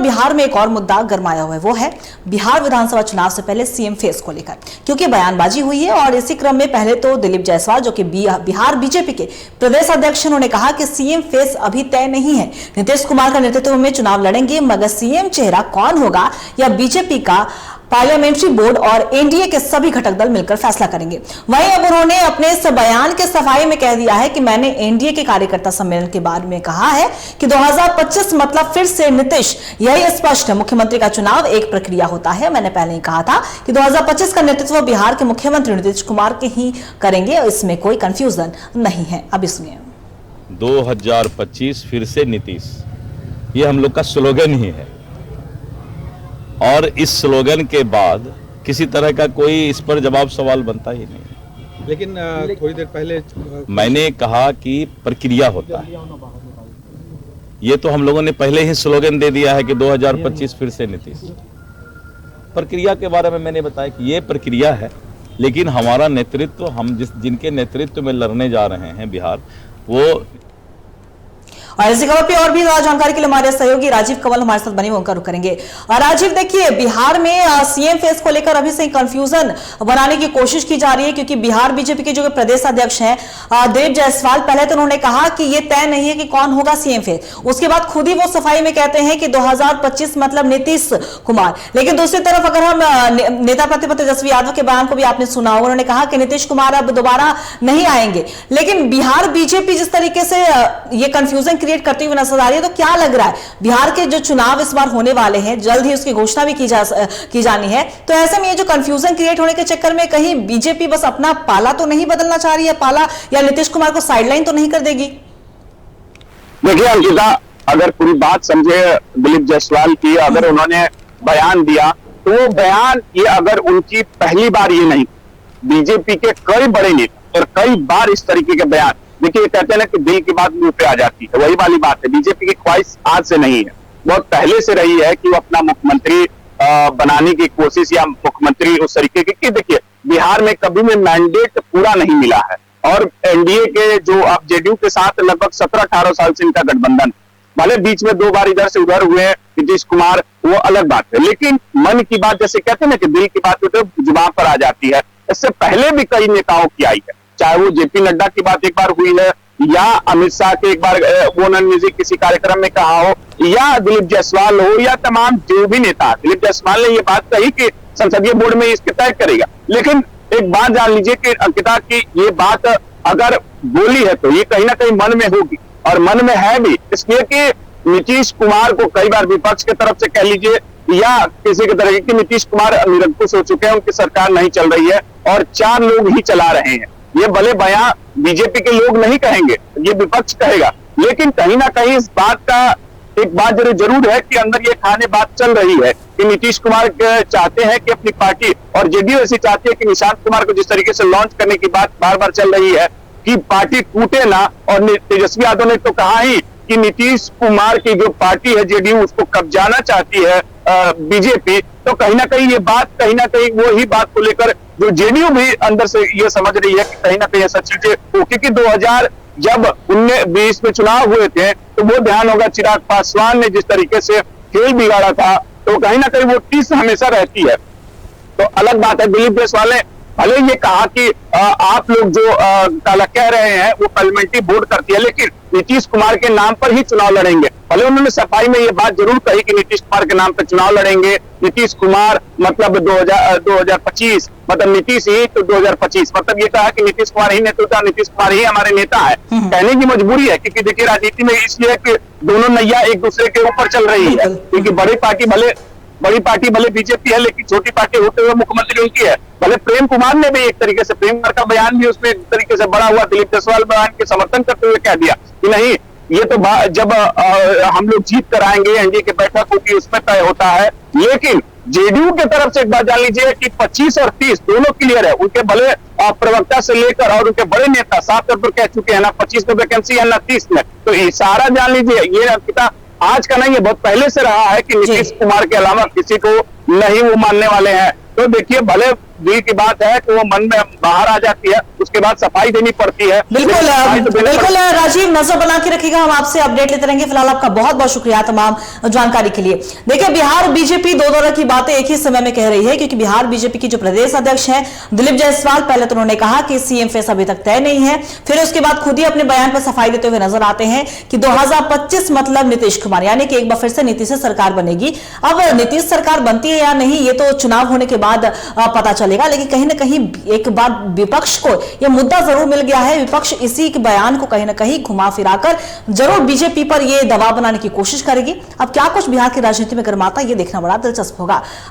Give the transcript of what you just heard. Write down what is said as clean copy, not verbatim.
बिहार में एक और मुद्दा गरमाया हुआ है, वो है बिहार विधानसभा चुनाव से पहले सीएम फेस को लेकर, क्योंकि बयानबाजी हुई है। और इसी क्रम में पहले तो दिलीप जायसवाल जो कि बिहार बीजेपी के प्रदेश अध्यक्ष, उन्होंने कहा कि सीएम फेस अभी तय नहीं है, नीतीश कुमार का नेतृत्व में चुनाव लड़ेंगे, मगर सीएम चेहरा कौन होगा या बीजेपी का पार्लियामेंट्री बोर्ड और एनडीए के सभी घटक दल मिलकर फैसला करेंगे। वहीं अब उन्होंने अपने इस बयान के सफाई में कह दिया है कि मैंने एनडीए के कार्यकर्ता सम्मेलन के बाद में कहा है कि 2025 मतलब फिर से नीतीश, यही स्पष्ट है। मुख्यमंत्री का चुनाव एक प्रक्रिया होता है। मैंने पहले ही कहा था कि 2025 का नेतृत्व बिहार के मुख्यमंत्री नीतीश कुमार के ही करेंगे, इसमें कोई कंफ्यूजन नहीं है। अब इसमें 2025 फिर से नीतीश, ये हम लोग का स्लोगन ही है, और इस स्लोगन के बाद किसी तरह का कोई इस पर जवाब सवाल बनता ही नहीं। लेकिन थोड़ी देर पहले मैंने कहा कि प्रक्रिया होता है, ये तो हम लोगों ने पहले ही स्लोगन दे दिया है कि 2025 फिर से नीतीश। प्रक्रिया के बारे में मैंने बताया कि ये प्रक्रिया है, लेकिन हमारा नेतृत्व, हम जिनके नेतृत्व में लड़ने जा रहे हैं बिहार, वो। और इसी खबर पे और भी जानकारी के लिए हमारे सहयोगी राजीव कंवल हमारे साथ बने हुए, उनका रुख करेंगे। राजीव, देखिए बिहार में सीएम फेस को लेकर अभी से कंफ्यूजन बनाने की कोशिश की जा रही है, क्योंकि बिहार बीजेपी के जो प्रदेश अध्यक्ष हैं दिलीप जायसवाल, पहले तो उन्होंने कहा कि ये तय नहीं है कि कौन होगा सीएम फेस, उसके बाद खुद ही वो सफाई में कहते हैं कि 2025 मतलब नीतीश कुमार। लेकिन दूसरी तरफ अगर हम नेता प्रतिपक्ष तेजस्वी यादव के बयान को भी आपने सुना होगा, उन्होंने कहा कि नीतीश कुमार अब दोबारा नहीं आएंगे। लेकिन बिहार बीजेपी जिस तरीके से ये कंफ्यूजन क्रिएट करती हुई नजर आ रही है, तो क्या लग रहा है बिहार के जो चुनाव इस बार होने वाले हैं, जल्द ही उसकी घोषणा भी की जानी है, तो ऐसे में ये जो कंफ्यूजन क्रिएट होने के चक्कर में कहीं बीजेपी बस अपना पाला तो नहीं बदलना चाह रही है, पाला, या नीतीश कुमार को साइडलाइन तो नहीं कर देगी? देखिए अंकिता, अगर पूरी बात समझे दिलीप जायसवाल की, अगर उन्होंने बयान दिया तो वो बयान, ये अगर उनकी पहली बार ये नहीं, बीजेपी के कई बड़े नेता और कई बार इस तरीके के बयान, देखिए कहते हैं ना कि दिल की बात मुंह पे आ जाती है, वही वाली बात है। बीजेपी की ख्वाहिश आज से नहीं है, बहुत पहले से रही है कि वो अपना मुख्यमंत्री बनाने की कोशिश, या मुख्यमंत्री उस तरीके की, कि देखिए बिहार में कभी भी मैंडेट पूरा नहीं मिला है, और एनडीए के जो अब जेडीयू के साथ लगभग 17-18 साल से इनका गठबंधन, भले बीच में 2 बार इधर से उधर हुए नीतीश कुमार, वो अलग बात है, लेकिन मन की बात, जैसे कहते हैं ना कि दिल की बात तो जुबान पर आ जाती है। इससे पहले भी कई नेताओं की आई है, चाहे वो जेपी नड्डा की बात एक बार हुई है, या अमित शाह के एक बार वो निजी किसी कार्यक्रम में कहा हो, या दिलीप जायसवाल हो, या तमाम जो भी नेता। दिलीप जायसवाल ने ये बात कही कि संसदीय बोर्ड में इसके तय करेगा, लेकिन एक बात जान लीजिए कि अंकिता की ये बात अगर बोली है तो ये कहीं ना कहीं मन में होगी, और मन में है भी, इसलिए कि नीतीश कुमार को कई बार विपक्ष की तरफ से कह लीजिए या किसी के तरह की, नीतीश कुमार निरंकुश हो चुके हैं, उनकी सरकार नहीं चल रही है और 4 लोग ही चला रहे हैं। ये भले बयान बीजेपी के लोग नहीं कहेंगे, ये विपक्ष कहेगा, लेकिन कहीं ना कहीं इस बात का एक बात जरूर है कि अंदर ये खाने बात चल रही है कि नीतीश कुमार चाहते हैं कि अपनी पार्टी, और जेडीयू ऐसी चाहती है कि निशांत कुमार को जिस तरीके से लॉन्च करने की बात बार बार चल रही है कि पार्टी टूटे ना, और तेजस्वी यादव ने तो कहा ही कि नीतीश कुमार की जो पार्टी है जेडीयू, उसको कब्जाना चाहती है बीजेपी। तो कहीं ना कहीं ये बात, कहीं ना कहीं वो ही बात को लेकर जो जेडीयू भी अंदर से ये समझ रही है कि कहीं ना कहीं ऐसा चीजें हो, क्योंकि 2020 में चुनाव हुए थे तो वो ध्यान होगा, चिराग पासवान ने जिस तरीके से खेल बिगाड़ा था, तो कहीं ना कहीं वो टीस हमेशा रहती है। तो अलग बात है, दिलीप जायसवाल ने भले ये कहा कि आप लोग जो काला कह रहे हैं वो पार्लियामेंट्री बोर्ड करती है, लेकिन नीतीश कुमार के नाम पर ही चुनाव लड़ेंगे। भले उन्होंने सफाई में ये बात जरूर कही कि नीतीश कुमार के नाम पर चुनाव लड़ेंगे, नीतीश कुमार मतलब 2025 मतलब नीतीश ही तो 2025 मतलब ये कहा कि नीतीश कुमार ही नेतृत्व, नीतीश कुमार ही हमारे नेता है। कहने की मजबूरी है, क्योंकि देखिए राजनीति में इसलिए कि दोनों नैया एक दूसरे के ऊपर चल रही है, क्योंकि बड़ी पार्टी भले बीजेपी है, लेकिन छोटी पार्टी होते हुए मुख्यमंत्री उनकी है। भले प्रेम कुमार ने भी एक तरीके से, प्रेम कुमार का बयान भी उसमें एक तरीके से बड़ा हुआ, दिलीप जायसवाल बयान के समर्थन करते हुए कह दिया कि नहीं, ये तो जब हम लोग जीत कर आएंगे एनडीए की बैठक होगी उसमें तय होता है। लेकिन जेडीयू की तरफ से एक बात जान लीजिए कि 25 और 30 दोनों क्लियर है, उनके भले प्रवक्ता से लेकर और उनके बड़े नेता साफ तौर पर कह चुके हैं ना 25 में वैकेंसी है ना 30 में, तो इशारा जान लीजिए ये अंकिता आज का नहीं है, बहुत पहले से रहा है कि नीतीश कुमार के अलावा किसी को नहीं वो मानने वाले हैं। तो देखिए भले दिल की बात है तो वो मन में बाहर आ जाती है, उसके बाद सफाई देनी पड़ती है। बिल्कुल सफाई तो देनी बिल्कुल राजीव, नजर बना के रखिएगा, हम आपसे अपडेट लेते रहेंगे। फिलहाल आपका बहुत बहुत शुक्रिया तमाम जानकारी के लिए। देखिए, बिहार बीजेपी दो तरह की बातें एक ही समय में कह रही है, क्योंकि बिहार बीजेपी की जो प्रदेश अध्यक्ष हैं दिलीप जायसवाल, पहले तो उन्होंने कहा कि सीएम फेस अभी तक तय नहीं है, फिर उसके बाद खुद ही अपने बयान पर सफाई देते हुए नजर आते हैं कि 2025 मतलब नीतीश कुमार, यानी कि एक बार फिर से नीतीश से सरकार बनेगी। अब नीतीश सरकार बनती है या नहीं ये तो चुनाव होने के बाद पता चलेगा, लेकिन कहीं ना कहीं एक बात विपक्ष को यह मुद्दा जरूर मिल गया है। विपक्ष इसी के बयान को कहीं ना कहीं घुमा फिराकर जरूर बीजेपी पर यह दबाव बनाने की कोशिश करेगी। अब क्या कुछ बिहार की राजनीति में गर्माता है, यह देखना बड़ा दिलचस्प होगा।